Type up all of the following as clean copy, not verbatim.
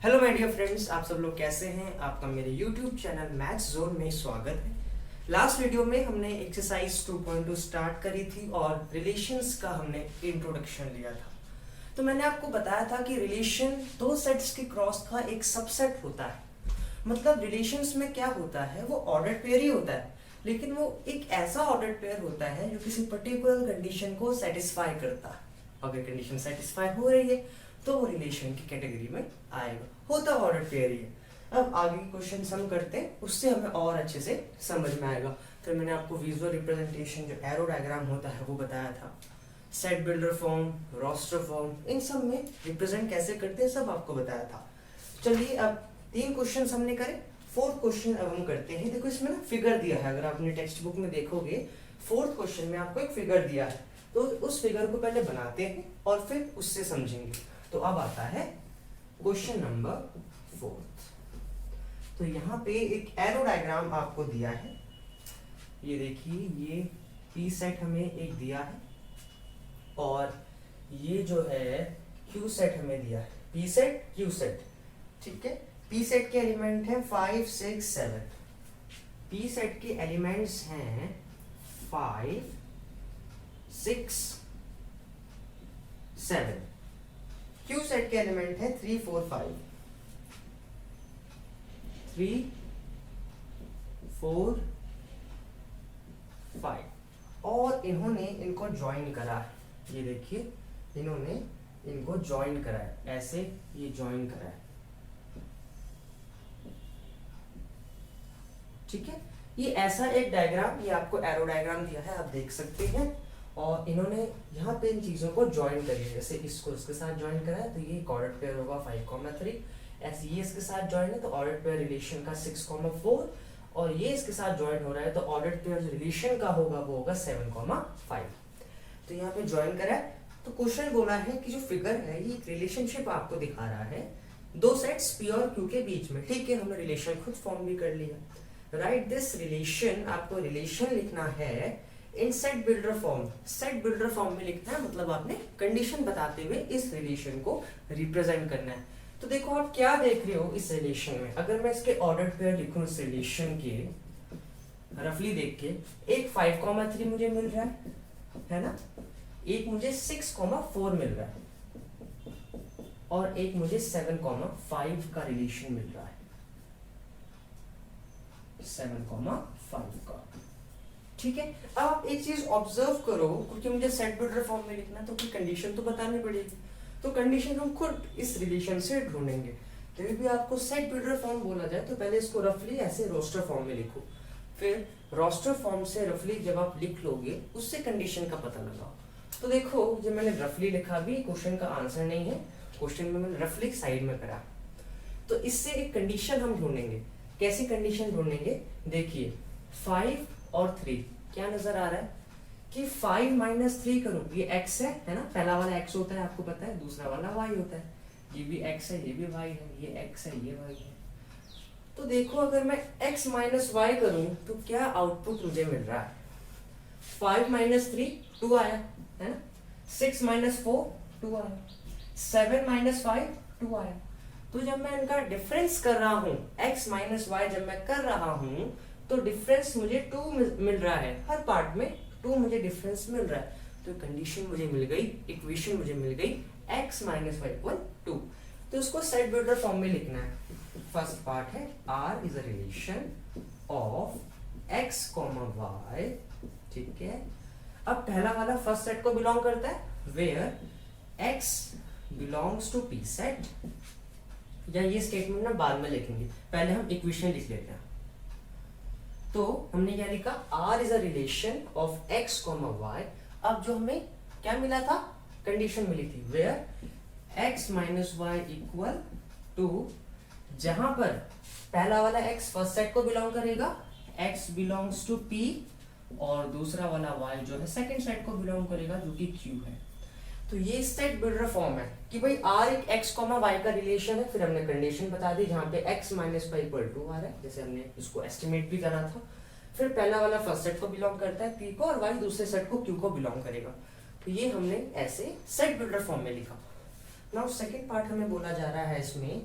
Hello my dear friends, आप सब लोग कैसे हैं। आपका मेरे यूट्यूब चैनल मैथ्स जोन में स्वागत है। लास्ट वीडियो में हमने एक्सरसाइज 2.2 स्टार्ट करी थी और रिलेशंस का हमने इंट्रोडक्शन लिया था। तो मैंने आपको बताया था कि रिलेशन दो सेट्स के क्रॉस का एक सबसेट होता है। मतलब रिलेशंस में क्या होता है, वो ऑर्डर्ड पेयर ही होता है, लेकिन वो एक ऐसा ऑर्डर्ड पेयर होता है जो किसी पर्टिकुलर कंडीशन को सेटिस्फाई करता है। अगर कंडीशन सेटिस्फाई हो रही है तो वो रिलेशन की कैटेगरी में आएगा, होता ऑर्डर पेयर ही है। अब आगे के क्वेश्चन हम करते हैं, उससे हमें और अच्छे से समझ में आएगा। फिर मैंने आपको विजुअल रिप्रेजेंटेशन जो एरो डायग्राम होता है वो बताया था, set builder form, roster form, इन सब में रिप्रेजेंट कैसे करते हैं सब आपको बताया था। चलिए अब 3 क्वेश्चन हमने करे, 4th क्वेश्चन अब हम करते हैं। देखो इसमें ना फिगर दिया है, अगर आप अपने टेक्स्ट बुक में देखोगे 4th क्वेश्चन में आपको एक फिगर दिया है, तो उस फिगर को पहले बनाते हैं और फिर उससे समझेंगे। तो अब आता है क्वेश्चन नंबर 4। तो यहाँ पे एक एरो डायग्राम आपको दिया है, ये देखिए, ये पी सेट हमें एक दिया है और ये जो है क्यू सेट हमें दिया है, पी सेट क्यू सेट, ठीक है। पी सेट के एलिमेंट हैं 5 6 7, पी सेट के एलिमेंट्स हैं 5 6 7, क्यू सेट के एलिमेंट है 3 4 5, 3 4 5 और इन्होंने इनको ज्वाइन करा है। ये देखिए, इन्होंने इनको ज्वाइन करा है, ऐसे ये ज्वाइन करा है, ठीक है। ये ऐसा एक डायग्राम, ये आपको एरो डायग्राम दिया है, आप देख सकते हैं। और इन्होंने यहाँ पे इन चीजों को ज्वाइन करी है, जैसे इसको इसके साथ ज्वाइन करा है तो ये ऑर्डर्ड पेयर होगा 5, 3। ऐसे ये इसके साथ ज्वाइन है तो ऑर्डर्ड पेयर रिलेशन का 6, 4 और ये इसके साथ ज्वाइन हो रहा है तो ऑर्डर्ड पेयर जो रिलेशन का होगा वो होगा 7, 5। तो यहाँ पे ज्वाइन करा है। तो क्वेश्चन बोला है कि जो फिगर है ये रिलेशनशिप आपको दिखा रहा है दो सेट्स पी और क्यू के बीच में, ठीक है। हमने रिलेशन खुद फॉर्म भी कर लिया। राइट दिस रिलेशन, आपको रिलेशन लिखना है इन set builder form. Set builder form में लिखना है, मतलब आपने कंडीशन बताते हुए इस रिलेशन को रिप्रेजेंट करना है। तो देखो आप क्या देख रहे हो इस रिलेशन में, अगर मैं इसके ऑर्डर्ड पेयर लिखूं इस रिलेशन के, रफली देख के, एक 5, 3 मुझे मिल रहा है ना, एक मुझे 6, 4 मिल रहा है और एक मुझे 7, 5 का रिलेशन मिल रहा है, 7, 5 का, ठीक है। अब आप एक चीज ऑब्जर्व करो, क्योंकि मुझे सेट बिल्डर फॉर्म में लिखना तो कोई कंडीशन तो बतानी पड़ेगी, तो कंडीशन हम खुद इस रिलेशन से ढूंढेंगे। जब भी आपको सेट बिल्डर फॉर्म बोला जाए तो पहले इसको रफली ऐसे रोस्टर फॉर्म में लिखो, फिर रोस्टर फॉर्म से रफली जब आप लिख लोगे उससे कंडीशन का पता लगाओ। तो देखो जब मैंने रफली लिखा भी क्वेश्चन का आंसर नहीं है, क्वेश्चन में मैंने रफली साइड में करा, तो इससे एक कंडीशन हम ढूंढेंगे। कैसी कंडीशन ढूंढेंगे, देखिए 5 और 3 क्या नजर आ रहा है कि 5 - 3 करूं, ये x है ना, पहला वाला x होता है आपको पता है, दूसरा वाला y होता है, ये भी x है ये भी y है, ये x है ये y है। तो देखो अगर मैं x - y करूं तो क्या आउटपुट मुझे मिल रहा है, 5 - 3 2 आया है ना, 6 - 4 2 आया, 7 - 5 2 आया। तो जब मैं इनका डिफरेंस कर रहा हूं, x - y जब मैं कर रहा हूं तो डिफरेंस मुझे 2 मिल रहा है, हर पार्ट में 2 मुझे डिफरेंस मिल रहा है। तो कंडीशन मुझे मिल गई, इक्वेशन मुझे मिल गई x - y = 2। तो इसको सेट बिल्डर फॉर्म में लिखना है। फर्स्ट पार्ट है R is a relation of x, y, ठीक है। अब पहला वाला फर्स्ट सेट को बिलोंग करता है, where x belongs to p set, या ये स्टेटमेंट ना बाद में लिखेंगे, पहले हम इक्वेशन लिख लेते हैं। तो हमने क्या लिखा, R is a relation of x, y। अब जो हमें क्या मिला था, कंडीशन मिली थी, वेयर x - y = जहां पर पहला वाला x फर्स्ट सेट को बिलोंग करेगा, x बिलोंग्स टू p, और दूसरा वाला y जो है सेकंड सेट को बिलोंग करेगा जो कि q है। तो ये सेट बिल्डर फॉर्म है कि भाई R एक x, y का रिलेशन है। फिर हमने कंडीशन बता दी जहां पे x - y = 2 आ रहा है, जैसे हमने इसको एस्टिमेट भी करा था। फिर पहला वाला फर्स्ट सेट को बिलोंग करता है p को, और y दूसरे सेट को q को बिलोंग करेगा। तो ये हमने ऐसे सेट बिल्डर फॉर्म में लिखा। नाउ सेकंड पार्ट हमें बोला जा रहा है इसमें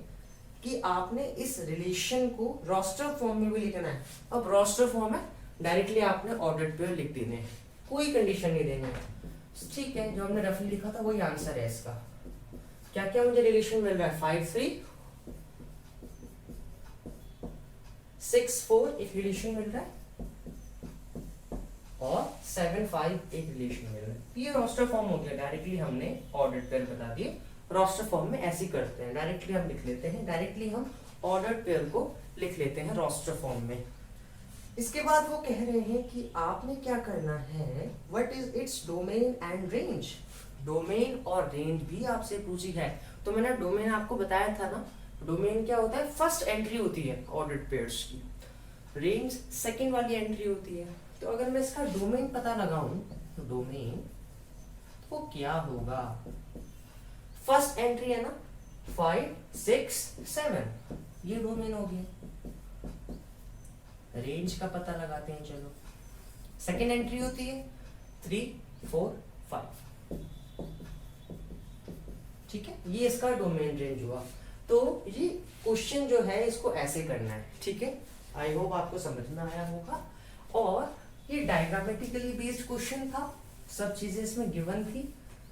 कि आपने इस रिलेशन को रोस्टर फॉर्म में भी लिखना है। अब रोस्टर फॉर्म है, डायरेक्टली आपने ऑर्डर्ड पेयर लिख देने हैं, कोई कंडीशन नहीं देनी है। ठीक है, जो हमने रफली लिखा था वही आंसर है इसका। क्या क्या मुझे रिलेशन मिल रहा है, 5 3 6 4 एक रिलेशन मिल रहा है और 7 5 एक रिलेशन मिल रहा है। ये रोस्टर फॉर्म हो गया, डायरेक्टली हमने ऑर्डर्ड पेयर बता दिए। रोस्टर फॉर्म में ऐसे करते हैं, डायरेक्टली हम लिख लेते हैं, डायरेक्टली हम ऑर्डर्ड पेयर को लिख लेते हैं रोस्टर फॉर्म में। इसके बाद वो कह रहे हैं कि आपने क्या करना है, what is its domain and range. Domain और रेंज भी आपसे पूछी है, तो मैंने डोमेन आपको बताया था ना, डोमेन क्या होता है, फर्स्ट एंट्री होती है ऑर्डर्ड पेयर्स की, रेंज सेकंड वाली एंट्री होती है। तो अगर मैं इसका डोमेन पता लगाऊं, तो डोमेन तो क्या होगा, फर्स्ट एंट्री है ना 5 6 7, ये डोमेन हो गया। रेंज का पता लगाते हैं, चलो सेकंड एंट्री होती है 3 4 5, ठीक है, ये इसका डोमेन रेंज हुआ। तो ये क्वेश्चन जो है इसको ऐसे करना है, ठीक है, आई होप आपको समझ में आया होगा। और ये डायग्रामेटिकली बेस्ड क्वेश्चन था, सब चीजें इसमें गिवन थी,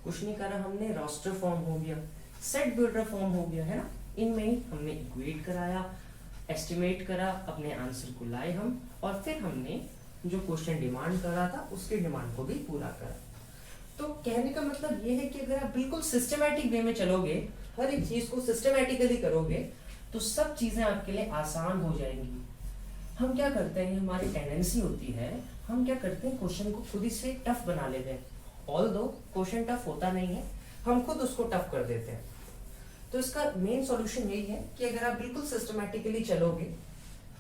कुछ नहीं करा हमने, रोस्टर फॉर्म हो गया, सेट बिल्डर फॉर्म हो गया, है ना, इनमें ही हमने इक्वेट कराया, एस्टिमेट करा, अपने आंसर को लाए हम, और फिर हमने जो क्वेश्चन डिमांड करा था उसके डिमांड को भी पूरा करा। तो कहने का मतलब ये है कि अगर आप बिल्कुल सिस्टमैटिक वे में चलोगे, हर एक चीज को सिस्टमैटिकली करोगे, तो सब चीजें आपके लिए आसान हो जाएंगी। हम क्या करते हैं, हमारी टेंडेंसी होती है, हम क्या करते हैं, क्वेश्चन को खुद ही से टफ बना लेते हैं। ऑल्दो क्वेश्चन टफ होता नहीं है, हम खुद उसको टफ कर देते हैं। तो इसका मेन सॉल्यूशन यही है कि अगर आप बिल्कुल सिस्टमैटिकली चलोगे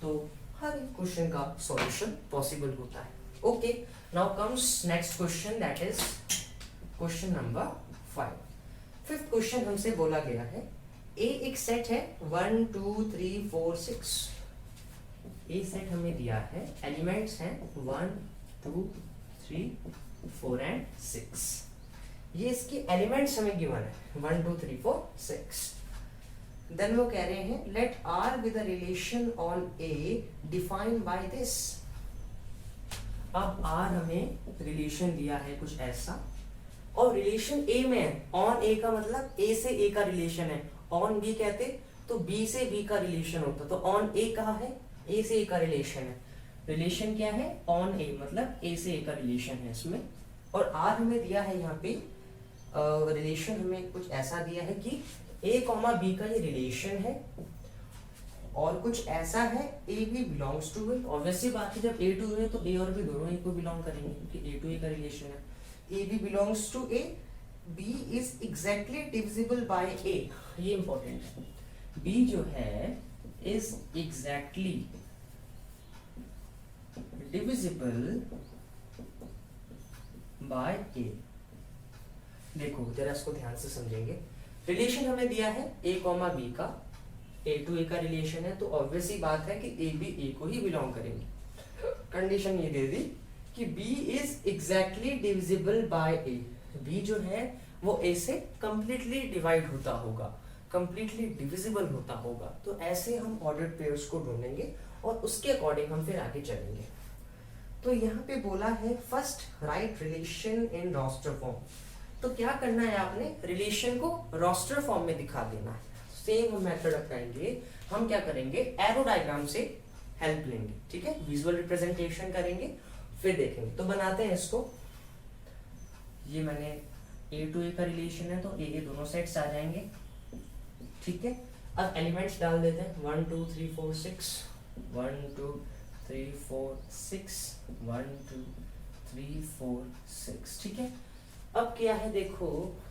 तो हर एक क्वेश्चन का सॉल्यूशन पॉसिबल होता है। Okay, now comes next question, that is question number 5। Fifth question हमसे बोला गया है, ए एक सेट है 1 2 3 4 6, ए सेट हमें दिया है, एलिमेंट्स हैं 1 2 3 4 एंड 6, ये इसके एलिमेंट्स हमें गिवन है 1 2 3 4 6। देन वो कह रहे हैं let R with a relation on A define by this. अब आर हमें रिलेशन दिया है कुछ ऐसा, और रिलेशन ए में है, ऑन ए का मतलब ए से ए का रिलेशन है, ऑन बी कहते तो बी से बी का रिलेशन होता, तो ऑन ए कहा है, ए से ए का रिलेशन है, रिलेशन क्या है, ऑन ए मतलब ए से ए का रिलेशन है इसमें। और आर हमें दिया है यहाँ पे रिलेशन हमें कुछ ऐसा दिया है कि ए कॉमा बी का ये रिलेशन है, और कुछ ऐसा है A B belongs to it. Obviously बात है, जब ए टू है तो ए और बी दोनों ए को बिलोंग करेंगे, क्योंकि ए टू ए का रिलेशन है, A B belongs to A, B is exactly divisible by A, ये इंपॉर्टेंट है, बी जो है is exactly divisible by A. देखो जरा इसको ध्यान से समझेंगे, रिलेशन हमें दिया है ए कॉमा बी का, ए टू ए का रिलेशन है, तो ऑब्वियसली बात है कि ए बी ए को ही बिलोंग करेंगे। कंडीशन ये दे दी कि B is exactly divisible by A, B जो है वो ए से कंप्लीटली डिवाइड होता होगा, कंप्लीटली डिविजिबल होता होगा। तो ऐसे हम ऑर्डर्ड पेयर्स को ढूंढेंगे और उसके अकॉर्डिंग हम फिर आगे चलेंगे। तो यहाँ पे बोला है first write relation in roster form, तो क्या करना है आपने, रिलेशन को रोस्टर फॉर्म में दिखा देना है। सेम हम मेथड अपनाएंगे, हम क्या करेंगे, एरो डायग्राम से हेल्प लेंगे, ठीक है, विजुअल रिप्रेजेंटेशन करेंगे, फिर देखेंगे। तो बनाते हैं इसको, ये मैंने ए टू ए का रिलेशन है तो ए दोनों सेट्स आ जाएंगे, ठीक है। अब एलिमेंट्स डाल देते हैं 1 2 3 4 6, 1 2 3 4 6, 1 2 3 4 6, ठीक है। अब क्या है, देखो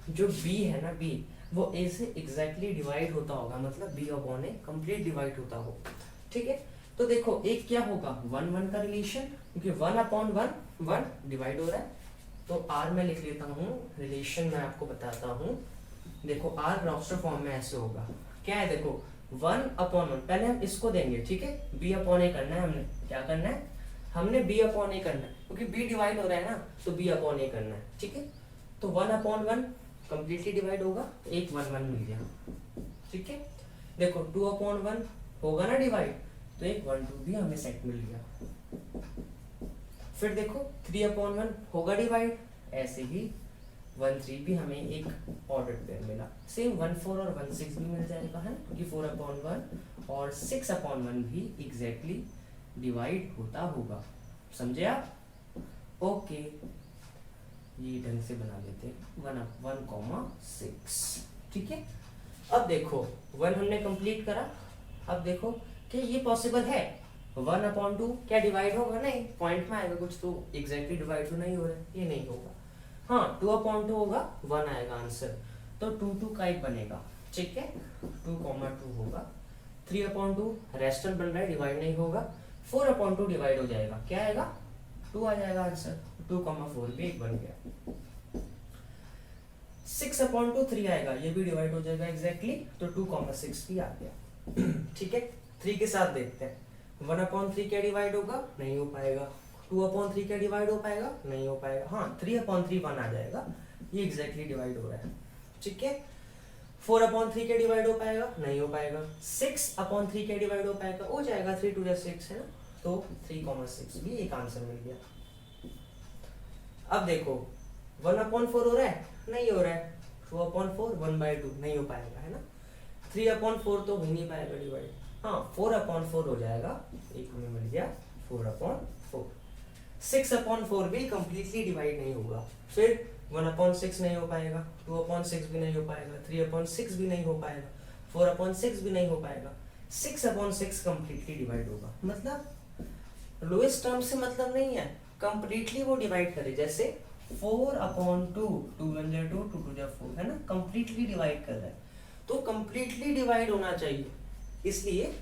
जो b है ना, b वो a से एग्जैक्टली डिवाइड होता होगा, मतलब b upon a complete divide होता हो, ठीक है। तो देखो एक क्या होगा, 1 1 का रिलेशन, क्योंकि 1 अपॉन 1 1 डिवाइड हो रहा है, तो r में लिख लेता हूँ, रिलेशन मैं आपको बताता हूँ। देखो r रोस्टर फॉर्म में ऐसे होगा, क्या है, देखो 1 अपॉन 1, पहले हम इसको देंगे, ठीक है, b अपॉन a करना है, हमने क्या करना है, हमने b अपॉन a करना है, क्योंकि b डिवाइड हो रहा है ना, तो b अपॉन a करना है, ठीक है। तो 1 अपॉन 1 कंप्लीटली डिवाइड होगा, तो एक 1 1 मिल गया, ठीक है। देखो 2/1 होगा ना डिवाइड, तो एक 1/2 भी हमें सेट मिल गया। फिर देखो 3/1 होगा डिवाइड, ऐसे ही 1/3 भी हमें एक ऑर्डर पेयर मिला। सेम 1/4 और 1/6 भी मिल जाएगा, है ना, क्योंकि 4/1 और 6/1 भी एग्जैक्टली डिवाइड होता होगा। समझे आप? ओके, ये ढंग से बना लेते हैं 1/6। ठीक है, अब देखो 1 हमने कंप्लीट करा। अब देखो कि ये पॉसिबल है 1/2 क्या डिवाइड होगा? नहीं, पॉइंट में आएगा कुछ, तो एग्जैक्टली डिवाइड तो नहीं हो रहा है, ये नहीं होगा। हाँ, 2/2 होगा, 1 आएगा आंसर, तो 2 का एक बनेगा। ठीक है, 2,2 होगा। 3/2 रेस्टल बन रहा है, डिवाइड नहीं होगा। 4/2 डिवाइड हो जाएगा, क्या आएगा? 2 आ जाएगा आंसर, 2,4 भी एक बन गया। 6/2 3 आएगा, ये भी डिवाइड हो जाएगा एग्जैक्टली, तो 2,6 भी आ गया। ठीक है, 3 के साथ देखते हैं। 1/3 क्या डिवाइड होगा? नहीं हो पाएगा। 2/3 क्या डिवाइड हो पाएगा? नहीं हो पाएगा। हाँ, 3/3 1 आ जाएगा, ये एग्जैक्टली डिवाइड हो रहा है। ठीक है, 4/3 क्या डिवाइड हो पाएगा? नहीं हो पाएगा। 6/3 क्या डिवाइड हो पाएगा? हो जाएगा, 3 2 6 है ना, तो 3,6 भी एक आंसर मिल गया। अब देखो 1/4 हो रहा है? नहीं हो रहा है। 2/4 1/2 नहीं हो पाएगा, है ना। 3/4 तो हो नहीं पाएगा डिवाइड। हाँ, 4/4 हो जाएगा, एक हमें मिल गया 4/4। 6/4 भी कंप्लीटली डिवाइड नहीं होगा। फिर 1/6 नहीं हो पाएगा, 2/6 भी नहीं हो पाएगा, 3/6 भी नहीं हो पाएगा, 4/6 भी नहीं हो पाएगा। 6/6 कंप्लीटली डिवाइड होगा। मतलब लोएस्ट टर्म से मतलब नहीं है, कंप्लीटली वो डिवाइड करे। जैसे 4/2, 2 1 जा 2, 2 2 जा 4, है ना, कंप्लीटली डिवाइड कर रहा है, तो कंप्लीटली डिवाइड होना चाहिए। इसलिए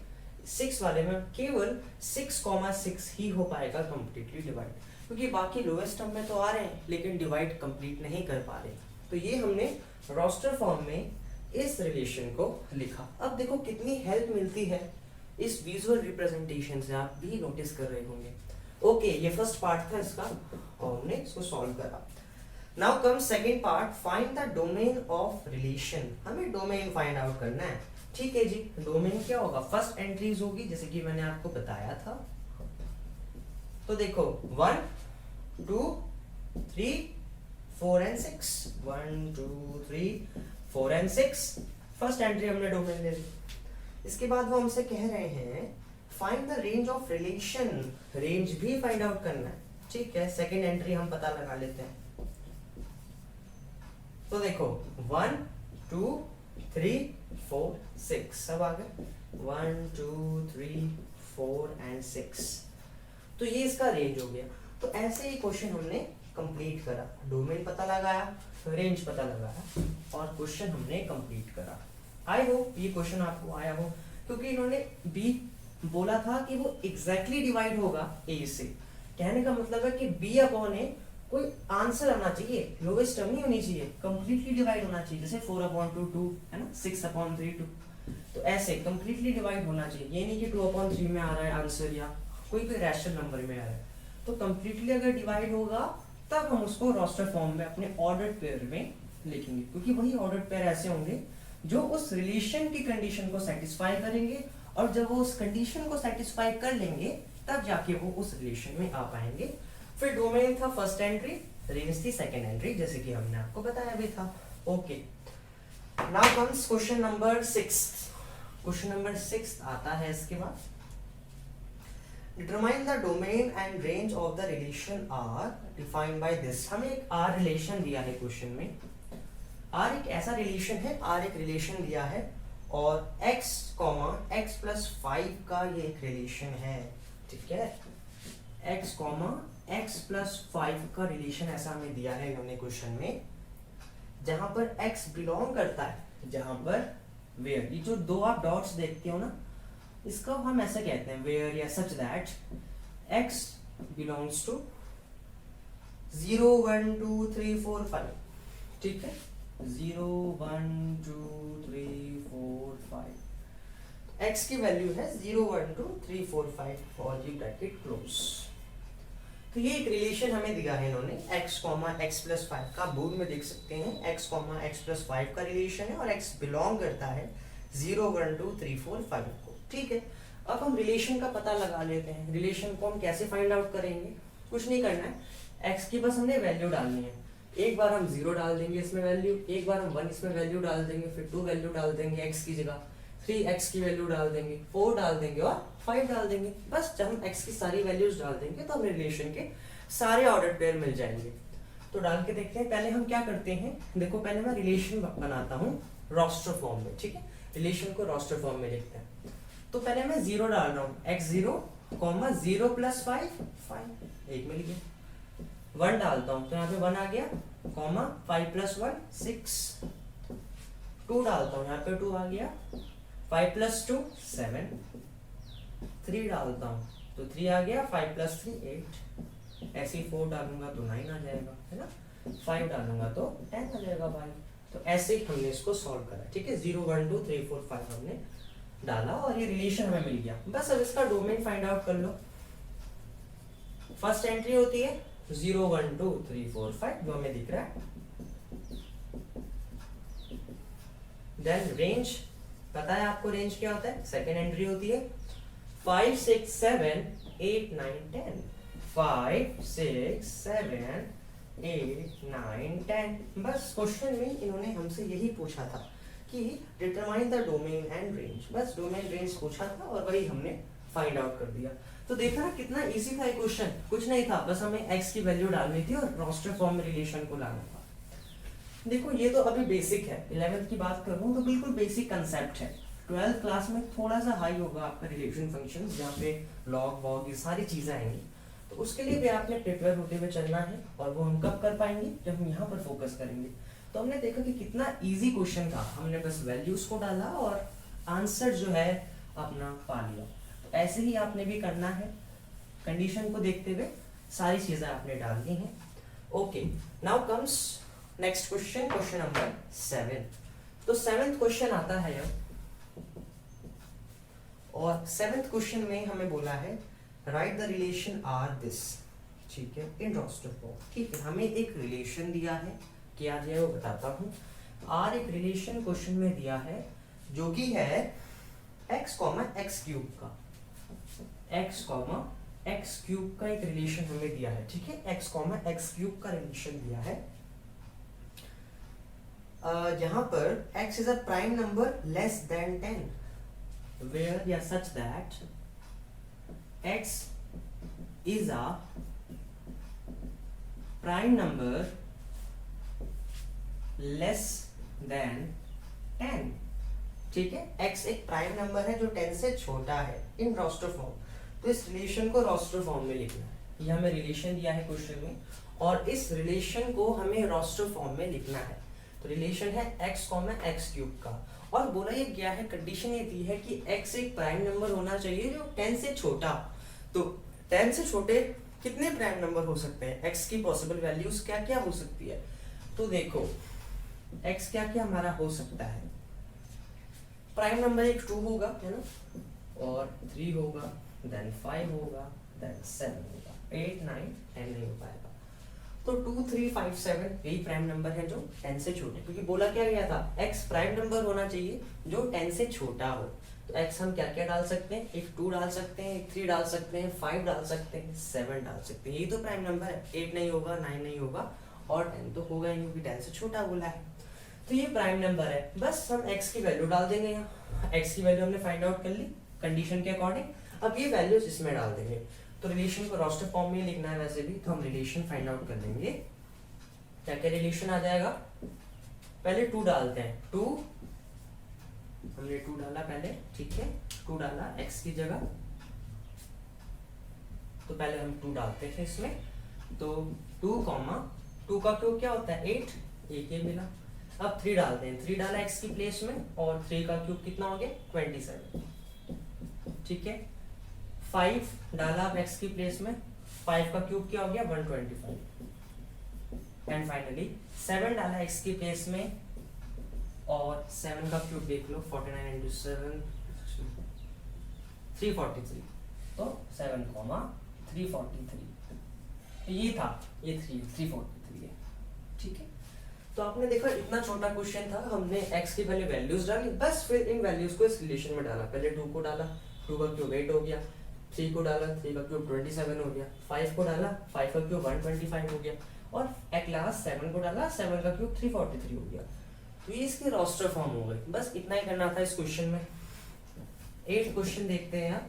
6 वाले में केवल 6,6 ही हो पाएगा कंप्लीटली डिवाइड, क्योंकि बाकी लोएस्ट टर्म में तो आ रहे हैं लेकिन डिवाइड कंप्लीट नहीं कर पा रहे। तो ये हमने रोस्टर फॉर्म में इस रिलेशन को लिखा। अब देखो कितनी हेल्प मिलती है इस विजुअल रिप्रेजेंटेशन से, आप भी नोटिस कर रहे होंगे। ओके, ये फर्स्ट पार्ट था इसका और हमने इसको सॉल्व करा। Now come second part, find the domain of relation. हमें डोमेन फाइंड आउट करना है। ठीक है जी, डोमेन क्या होगा? फर्स्ट एंट्रीज होगी, जैसे कि मैंने आपको बताया था। तो देखो 1 2 3 4 एंड 6, 1 2 3 4 एंड 6 फर्स्ट एंट्री हमने डोमेन ले ली। इसके बाद वो हमसे कह रहे हैं find the range of relation, range भी फाइंड आउट करना है। ठीक है, सेकंड एंट्री हम पता लगा लेते हैं। तो देखो 1 2 3 4 6 सब आ गए, 1 2 3 4 एंड 6, तो ये इसका रेंज हो गया। तो ऐसे ही क्वेश्चन हमने कंप्लीट करा, डोमेन पता लगाया, रेंज पता लगाया और क्वेश्चन हमने कंप्लीट करा। आई होप ये क्वेश्चन आपको आया हो, क्योंकि इन्होंने बी बोला था कि वो एग्जैक्टली डिवाइड होगा ए से। कहने का मतलब है कि बी अपॉन ए कोई आंसर आना चाहिए, लोवेस्ट टर्म नहीं होनी चाहिए, कंप्लीटली डिवाइड होना चाहिए। जैसे 4/2 2 है ना, 6/3 2, तो ऐसे कंप्लीटली डिवाइड होना चाहिए। ये नहीं कि 2/3 में आ रहा है आंसर या कोई भी रैशनल नंबर में आ रहा है। तो कंप्लीटली अगर डिवाइड होगा तब हम उसको रोस्टर फॉर्म में अपने ऑर्डर्ड पेयर में लिखेंगे, क्योंकि वही ऑर्डर्ड पेयर ऐसे होंगे जो उस रिलेशन की कंडीशन को सेटिस्फाई करेंगे, और जब वो उस कंडीशन को सेटिस्फाई कर लेंगे तब जाके वो उस रिलेशन में आ पाएंगे। फिर डोमेन था फर्स्ट एंट्री, रेंज थी सेकंड एंट्री, जैसे कि हमने आपको बताया भी था। Okay, now comes question number 6। Question number 6 आता है इसके बाद, determine the domain and range of the relation R defined by this. हमें एक आर रिलेशन दिया है क्वेश्चन में। आर एक ऐसा रिलेशन है, आर एक रिलेशन दिया है और x, x+5 का ये एक रिलेशन है। ठीक है, x+5 का रिलेशन ऐसा हमें दिया है हमने क्वेश्चन में, जहां पर x बिलोंग करता है, जहां पर वेयर, ये जो दो आप डॉट्स देखते हो ना, इसको हम ऐसे कहते हैं वेयर या such that x belongs to 0 1 2 3 4 5। ठीक है, 0 1 2 3 4 5, x की वैल्यू है 0 1 2 3 4 5 और जी ब्रैकेट क्लोज। तो ये एक रिलेशन हमें दिया है इन्होंने, x,x+5 का बोर्ड में देख सकते हैं, x,x+5 का रिलेशन है और x बिलोंग करता है 0 1 2 3 4 5 को, ठीक है। अब हम रिलेशन का पता लगा लेते हैं। रिलेशन को हम कैसे फाइंड आउट करेंगे? कुछ नहीं करना है, x की बस हमने वैल्यू डालनी है। एक बार हम 0 डाल देंगे इसमें वैल्यू, एक बार हम 1 इसमें वैल्यू डाल देंगे, फिर 2 वैल्यू डाल देंगे x की जगह, 3x की वैल्यू डाल देंगे, 4 डाल देंगे और 5 डाल देंगे। बस जब हम x की सारी वैल्यूज डाल देंगे तो हमें रिलेशन के सारे ऑर्डर पेयर मिल जाएंगे। तो डाल के देखते हैं। पहले हम क्या करते हैं, देखो पहले मैं रिलेशन बनाता हूँ रोस्टर फॉर्म में, ठीक है। रिलेशन को रोस्टर फॉर्म में लिखते हैं। तो पहले मैं 0 डाल रहा हूँ, x0 0 + 5 5 एक मिल गया। 1 डालता हूँ तो यहाँ पे 1 आ गया, 5 + 1 6। 2 डालता हूँ, यहाँ पे 2 आ गया, 5 + 2 7। 3 डालता हूँ तो 3 आ गया, 5 + 3 8। ऐसे ही 4 डालूंगा तो 9 आ जाएगा, है ना। 5 डालूंगा तो 10 आ जाएगा भाई। तो ऐसे ही हमने इसको सॉल्व करा, ठीक है। 0 1 2 3 4 5 हमने डाला और ये रिलेशन हमें मिल गया। बस अब इसका डोमेन फाइंड आउट कर लो। फर्स्ट एंट्री होती है 0 1 2 3 4 5 जो हमें दिख रहा है। देन रेंज, पता है आपको रेंज क्या होता है। सेकेंड एंट्री होती है 5 6 7 8 9 10। 5 6 7 8 9 10। बस क्वेश्चन में इन्होंने हमसे यही पूछा था कि determine the domain and range. बस डोमेन रेंज पूछा था और वही हमने फाइंड आउट कर दिया। तो देखा ना कितना इजी था ये क्वेश्चन। कुछ नहीं था, बस हमें x की वैल्यू डालनी थी और रोस्टर फॉर्म में रिलेशन को लाना था। देखो ये तो अभी बेसिक है, 11th की बात करूं तो बिल्कुल बेसिक कंसेप्ट है। 12th क्लास में थोड़ा सा हाई होगा आपका रिलेशन फंक्शन, जहाँ पे लॉग वॉग ये सारी चीजें आएंगी। तो उसके लिए भी आपने प्रिपेयर होते हुए चलना है, और वो हम कब कर पाएंगे, जब हम यहाँ पर फोकस करेंगे। तो हमने देखा कि कितना इजी क्वेश्चन था, हमने बस वैल्यूज को डाला और आंसर जो है अपना पा लिया। तो ऐसे ही आपने भी करना है, कंडीशन को देखते हुए सारी चीजें आपने डालनी है। Okay, now comes next question, question number 7। तो 7th क्वेश्चन आता है अब, और 7th क्वेश्चन में हमें बोला है write the relation R this, ठीक है, इन रोस्टर फॉर्म। ठीक है, हमें एक रिलेशन दिया है, क्या दिया है वो बताता हूँ। आर एक रिलेशन क्वेश्चन में दिया है जो कि है x, x³ का, x, x³ का एक रिलेशन हमें दिया है, ठीक है। x, x³ का रिलेशन दिया है, जहां पर x is a prime number less than 10, where या such that x is a prime number less than 10, ठीक है। x एक प्राइम नंबर है जो 10 से छोटा है इन रोस्टर फॉर्म। तो इस रिलेशन को रोस्टर फॉर्म में लिखना है। ये हमें रिलेशन दिया है क्वेश्चन में, और इस रिलेशन को हमें रोस्टर फॉर्म में लिखना है। तो रिलेशन है x, x³ का, और बोला ये गया है, कंडीशन ये दी है कि x एक प्राइम नंबर होना चाहिए जो 10 से छोटा। तो 10 से छोटे कितने प्राइम नंबर हो सकते हैं, x की पॉसिबल वैल्यूज क्या क्या हो सकती है। तो देखो x क्या क्या हमारा हो सकता है। प्राइम नंबर एक 2 होगा, है ना, और 3 होगा, देन 5 होगा, देन 7 होगा, 8 9 10 नहीं हो पाएगा। तो 2 3 5 7 यही प्राइम नंबर है जो 10 से छोटे, क्योंकि बोला क्या गया था, x प्राइम नंबर होना चाहिए जो 10 से छोटा हो। तो x हम क्या क्या डाल सकते हैं, एक 2 डाल सकते हैं, एक 3 डाल सकते हैं, 5 डाल सकते हैं, 7 डाल सकते हैं। यही तो प्राइम नंबर है। 8 नहीं होगा, 9 नहीं होगा, और 10 तो होगा ही, क्योंकि 10 से छोटा बोला है। तो ये प्राइम नंबर है। बस हम x की वैल्यू डाल देंगे यहाँ। x की वैल्यू हमने फाइंड आउट कर ली कंडीशन के अकॉर्डिंग। अब ये वैल्यूज इसमें डाल देंगे। तो रिलेशन को रोस्टर फॉर्म में लिखना है वैसे भी, तो हम रिलेशन फाइंड आउट कर लेंगे। क्या क्या रिलेशन आ जाएगा, पहले 2 डालते हैं। 2 हमने 2 डाला पहले, ठीक है, 2 डाला x की जगह। तो पहले हम 2 डालते थे इसमें। तो 2, 2 का क्यूब क्या होता है 8, एक ये मिला। अब 3 डालते हैं, 3 डाला x की प्लेस में, और 3 का क्यूब कितना हो गया 27, ठीक है। 5 डाला अब x की प्लेस में, 5 का क्यूब क्या हो गया 125। एंड फाइनली 7 डाला x की प्लेस में, और 7 का क्यूब देख लो 49 into 7 343। तो 7, 343 ये था, ये 343 है, ठीक है। तो तो आपने देखा इतना छोटा क्वेश्चन था, हमने x की पहले वैल्यूज डाली, बस फिर इन वैल्यूज को इस रिलेशन में डाला। पहले 2 को डाला, 2 का क्यूब 8 हो गया, 3 को डाला, 3 का क्यूब 27 हो गया, 5 को डाला, 5 का क्यूब 125 हो गया, और एट लास्ट 7 को डाला, 7 का क्यूब 343 हो गया। तो ये इसकी रोस्टर फॉर्म हो गई। बस इतना ही करना था इस क्वेश्चन में। 8 क्वेश्चन देखते हैं आप।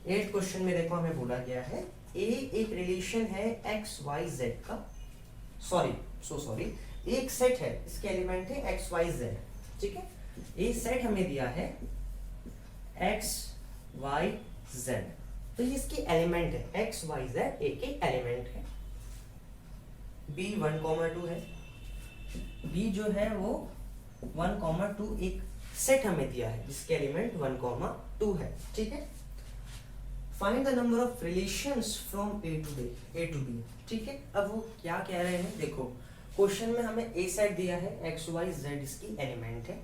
8 क्वेश्चन में देखो हमें बोला गया है ए एक रिलेशन है एक्स वाई जेड का, सॉरी एक सेट है, इसके एलिमेंट है एक्स वाई जेड, ठीक है। ए सेट हमें दिया है एक्स वाई जेड, तो ये इसकी एलिमेंट है, एक्स वाई जेड ए के एलिमेंट है। बी 1,2 है, बी जो है वो 1,2 एक सेट हमें दिया है जिसके एलिमेंट 1,2 है, ठीक है। Find the number of relations from A to B, ठीक है। अब वो क्या कह रहे हैं, देखो क्वेश्चन में हमें ए सेट दिया है एक्स वाई जेड इसकी एलिमेंट है,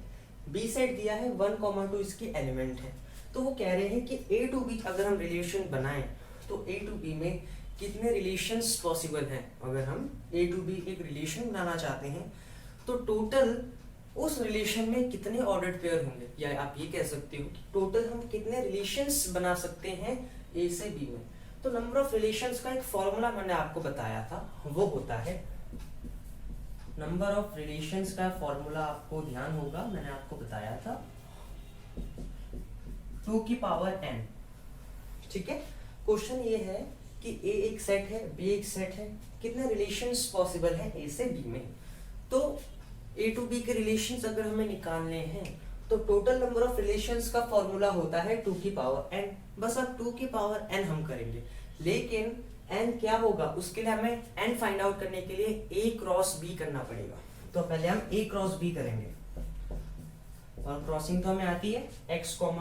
बी सेट दिया है 1,2 इसकी एलिमेंट है। तो वो कह रहे हैं कि ए टू बी अगर हम रिलेशन बनाएं तो ए टू बी में कितने रिलेशंस पॉसिबल हैं। अगर हम ए टू बी एक रिलेशन बनाना चाहते हैं तो टोटल उस रिलेशन में कितने ऑर्डर्ड पेयर होंगे, या आप ये कह सकते हो कि टोटल हम कितने रिलेशंस बना सकते हैं ए से बी में। तो नंबर ऑफ रिलेशंस का एक फॉर्मूला मैंने आपको बताया था, वो होता है नंबर ऑफ रिलेशंस का फॉर्मूला आपको ध्यान होगा, मैंने आपको बताया था 2 की पावर n, ठीक है। क्वेश्चन ये है कि ए एक सेट है, बी एक सेट है, कितने रिलेशंस पॉसिबल है ए से बी में। तो ए टू बी के रिलेशंस अगर हमें निकालने हैं तो टोटल नंबर ऑफ रिलेशंस का फॉर्मूला होता है 2 की पावर n। बस अब 2 की पावर n हम करेंगे, लेकिन n क्या होगा उसके लिए हमें n फाइंड आउट करने के लिए a क्रॉस b करना पड़ेगा। तो पहले हम a क्रॉस b करेंगे, और क्रॉसिंग तो हमें आती है x, 1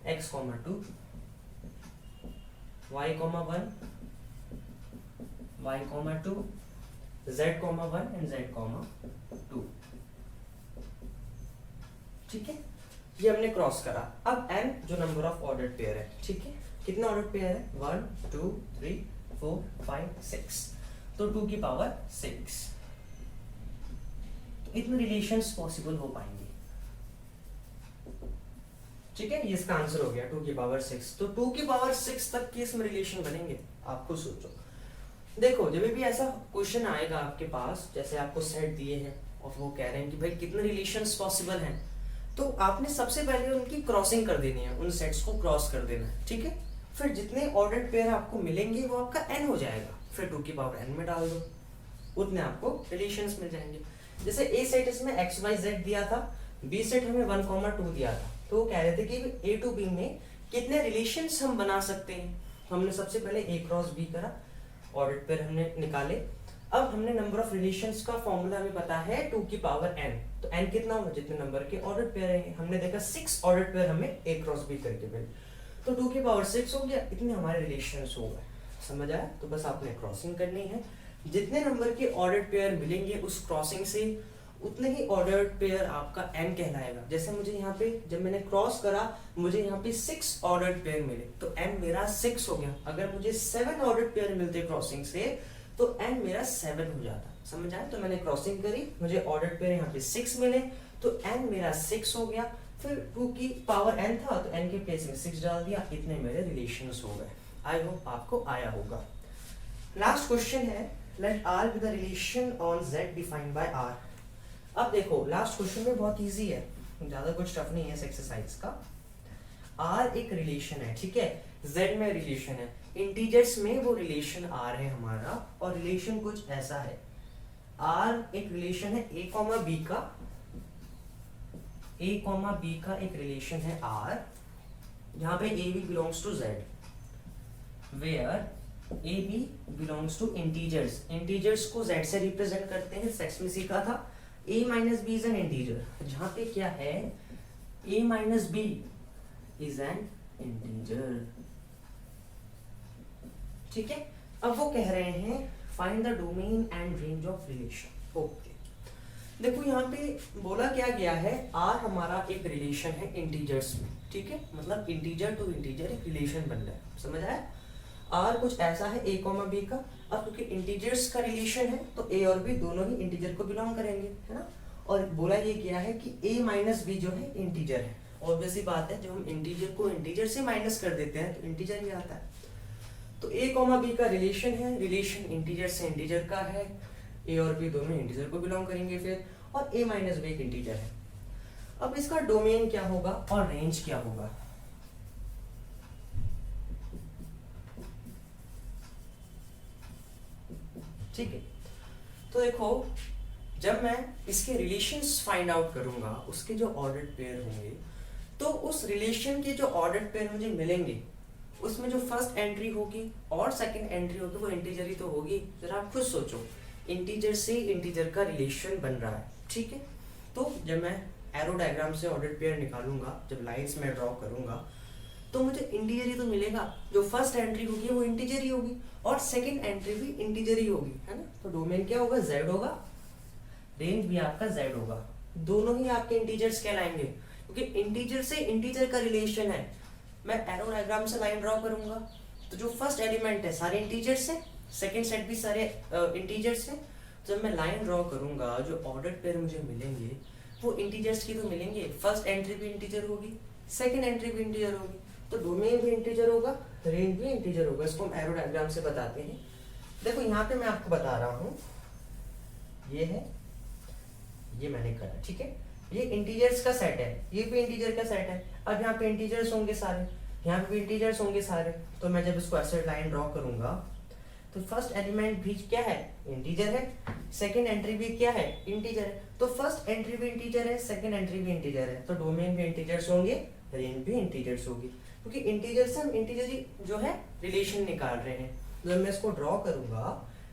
x, 2 y, 1 y, 2 z, 1 and z, 2, ठीक है। ये हमने क्रॉस करा। अब n जो नंबर ऑफ ऑर्डर्ड पेयर है, ठीक है। कितने ऑर्डर्ड पेयर है, 1 2 3 4 5 6, तो 2 की पावर 6। तो इतने रिलेशंस पॉसिबल हो पाएंगे, ठीक है। ये इसका आंसर हो गया 2 की पावर 6। तो 2 की पावर 6 तक के इसमें रिलेशन बनेंगे। आपको सोचो, देखो जब भी ऐसा क्वेश्चन आएगा आपके पास, जैसे आपको सेट दिए हैं और वो कह रहे हैं कि भाई कितने रिलेशंस पॉसिबल हैं, तो आपने सबसे पहले उनकी क्रॉसिंग कर देनी है, उन सेट्स को क्रॉस कर देना है, ठीक है। फिर जितने ऑर्डर्ड पेयर आपको मिलेंगे वो आपका n हो जाएगा, फिर 2 की पावर n में डाल दो, उतने आपको रिलेशंस मिल जाएंगे। जैसे ए सेट इसमें एक्स वाई जेड दिया था, बी सेट हमें 1,2 दिया था, तो वो कह रहे थे कि ए टू बी में कितने रिलेशंस हम बना सकते हैं। तो हमने सबसे पहले ए क्रॉस बी करा, ऑर्डर्ड पेयर हमने निकाले। अब हमने नंबर ऑफ रिलेशंस का फॉर्मूला हमें पता है 2 की पावर n, तो n कितना होगा, जितने नंबर के ऑर्डर्ड पेयर हैं। हमने देखा 6 ऑर्डर्ड पेयर हमें a क्रॉस b करके मिले, तो 2 की पावर 6 हो गया, इतने हमारे रिलेशंस हो गए। समझ आया? तो बस आपने क्रॉसिंग करनी है, जितने नंबर के ऑर्डर्ड पेयर मिलेंगे उस क्रॉसिंग से उतने ही ऑर्डर्ड पेयर आपका n कहलाएगा। जैसे मुझे यहाँ पे जब मैंने क्रॉस करा, मुझे यहाँ पे 6 ऑर्डर्ड पेयर मिले, तो n मेरा 6 हो गया। अगर मुझे 7 ऑर्डर्ड पेयर मिलते क्रॉसिंग से तो n मेरा 7 हो जाता। समझ आया? तो मैंने क्रॉसिंग करी, मुझे ऑर्डर्ड पेयर यहाँ पे 6 मिले, तो n मेरा 6 हो गया। फिर 2 की पावर n था तो n के प्लेस में 6 डाल दिया, इतने मेरे रिलेशंस हो गए। आई होप आपको आया होगा। लास्ट क्वेश्चन है, let R be the relation on Z defined by R। अब देखो लास्ट क्वेश्चन में बहुत इजी है, ज्यादा कुछ टफ नहीं है इस एक्सरसाइज का। R एक रिलेशन है, ठीक है, Z में रिलेशन है, इंटीजर्स में वो रिलेशन R है हमारा, और रिलेशन कुछ ऐसा है। R एक रिलेशन है A, B का, A, B का एक रिलेशन है R, यहाँ पे A B belongs to Z, where A B belongs to integers। Integers को Z से रिप्रेजेंट करते हैं, सेक्स में सीखा था। A minus B is an integer, जहाँ पे क्या है, A minus B is an integer, ठीक है। अब वो कह रहे हैं find the domain and range of relation. Okay, देखो यहाँ पे बोला क्या गया है, R हमारा एक रिलेशन है इंटीजर्स में, ठीक है, मतलब इंटीजर टू इंटीजर एक रिलेशन बन रहा है। समझ आया? आर कुछ ऐसा है ए कॉमा बी का। अब क्योंकि इंटीजर्स का रिलेशन है तो ए और बी दोनों ही इंटीजर को बिलोंग करेंगे, है ना। और बोला ये गया है कि ए माइनस बी जो है इंटीजर है। ऑब्वियसली बात है, जब हम इंटीजर को इंटीजर से माइनस कर देते हैं तो इंटीजर ही आता है। तो ए कॉमा बी का रिलेशन है, रिलेशन इंटीजर से इंटीजर का है, ए और बी दोनों इंटीजर को बिलोंग करेंगे फिर, और ए माइनस बी एक इंटीजर है। अब इसका डोमेन क्या होगा और रेंज क्या होगा। ठीक है, तो देखो जब मैं इसके रिलेशंस फाइंड आउट करूंगा, उसके जो ऑर्डर्ड पेयर होंगे, तो उस रिलेशन के जो ऑर्डर्ड पेयर मुझे मिलेंगे उसमें जो फर्स्ट एंट्री होगी और सेकंड एंट्री होगी वो इंटीजर ही तो होगी। जरा आप खुद सोचो, इंटीजर से इंटीजर का रिलेशन बन रहा है, ठीक है। तो जब मैं एरो डायग्राम से ऑर्डर्ड पेयर निकालूंगा, जब लाइंस में ड्रॉ करूंगा, तो मुझे इंटीजर ही तो मिलेगा। जो फर्स्ट एंट्री होगी वो इंटीजर ही होगी और सेकंड एंट्री भी इंटीजर ही होगी, है ना। तो डोमेन क्या होगा, जेड होगा, रेंज भी आपका जेड होगा। दोनों ही आपके इंटीजर्स कहलाएंगे क्योंकि इंटीजर से इंटीजर का रिलेशन है। मैं एरो डायग्राम से लाइन ड्रॉ करूंगा तो जो फर्स्ट एलिमेंट है सारे इंटीजर्स है, सेकंड सेट भी सारे इंटीजर्स है। जब मैं लाइन ड्रॉ करूंगा जो ऑर्डर्ड पेयर मुझे मिलेंगे वो इंटीजर्स की तो मिलेंगे। फर्स्ट एंट्री भी इंटीजर होगी, सेकंड एंट्री भी इंटीजर होगी, तो डोमेन भी इंटीजर होगा, रेंज भी इंटीजर होगा। इसको हम एरो डायग्राम से बताते हैं। देखो यहाँ पे मैं आपको बता रहा हूँ, ये है, ये मैंने करा, ठीक है। ये इंटीजर्स का सेट है, ये भी इंटीजर का सेट है। अब यहाँ पे इंटीजर्स होंगे सारे, यहाँ पे भी इंटीजर्स होंगे सारे। तो मैं जब इसको ऐसे लाइन ड्रॉ करूंगा तो फर्स्ट एलिमेंट भी क्या है, इंटीजर है, सेकंड एंट्री भी क्या है, इंटीजर है। तो फर्स्ट एंट्री भी इंटीजर है, सेकंड एंट्री भी इंटीजर है, तो डोमेन भी इंटीजर्स होंगे, रेंज भी इंटीजर्स होगी, क्योंकि इंटीजर से हम इंटीजर ही जो है रिलेशन निकाल रहे हैं। जब मैं इसको ड्रॉ करूंगा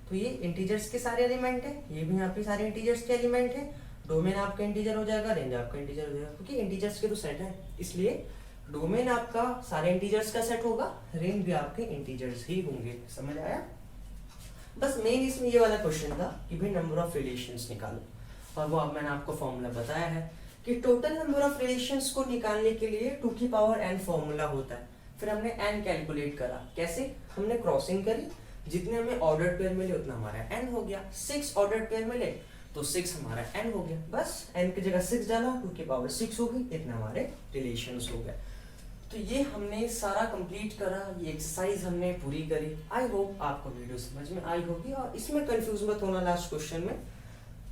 तो ये इंटीजर्स के सारे एलिमेंट है, ये भी यहाँ पे सारे इंटीजर्स के एलिमेंट है। डोमेन आपका इंटीजर हो जाएगा, रेंज आपका इंटीजर हो जाएगा, क्योंकि इंटीजर्स के तो सेट है, इसलिए डोमेन आपका सारे इंटीजर्स का सेट होगा, रेंज भी आपके इंटीजर्स ही होंगे। समझ आया। बस मेन इसमें ये वाला क्वेश्चन था कि भाई नंबर ऑफ रिलेशंस निकालो, और वो अब मैंने आपको फॉर्मूला बताया है कि टोटल नंबर ऑफ रिलेशंस को निकालने के लिए 2 की पावर n फॉर्मूला होता है। फिर हमने n कैलकुलेट करा, कैसे, हमने क्रॉसिंग करी, जितने हमें ऑर्डर्ड पेयर मिले उतना हमारा n हो गया। 6 ऑर्डर्ड पेयर मिले तो 6 हमारा n हो गया, बस n की जगह 6 डाला, 2 की पावर 6 हो गई, इतने हमारे रिलेशंस हो गए। तो ये हमने सारा कंप्लीट करा, ये एक्सरसाइज हमने पूरी करी। आई होप आपको वीडियो समझ में आई होगी और इसमें कंफ्यूज मत होना। लास्ट क्वेश्चन में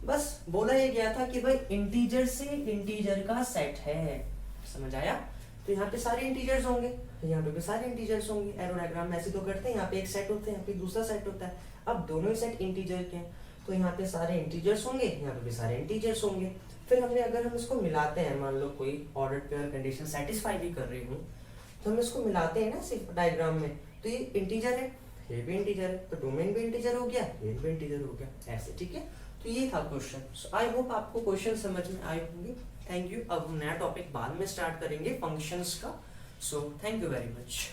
बस बोला ये गया था कि भाई इंटीजर से इंटीजर का सेट है, समझ आया। तो यहाँ पे सारे इंटीजर्स होंगे, यहाँ पे भी सारे इंटीजर्स होंगे। एरो डायग्राम में ऐसे तो करते हैं, यहाँ पे एक सेट होता है, यहाँ पे दूसरा सेट होता है। अब दोनों ही सेट इंटीजर के हैं तो यहाँ पे सारे इंटीजर्स होंगे, यहाँ पे भी सारे इंटीजर्स होंगे। फिर हमने अगर हम इसको मिलाते हैं, मान लो कोई ऑर्डर्ड पेयर कंडीशन सेटिस्फाई भी कर रही हूँ, तो हम इसको मिलाते हैं ना सिर्फ डायग्राम में, तो ये इंटीजर है, ये भी इंटीजर है, तो डोमेन भी इंटीजर हो गया, ये भी इंटीजर हो गया, ऐसे, ठीक है। तो ये था क्वेश्चन। आई होप आपको क्वेश्चन समझ में आए होंगे। Thank you. अब हम नया टॉपिक बाद में स्टार्ट करेंगे फंक्शंस का। So thank you very much.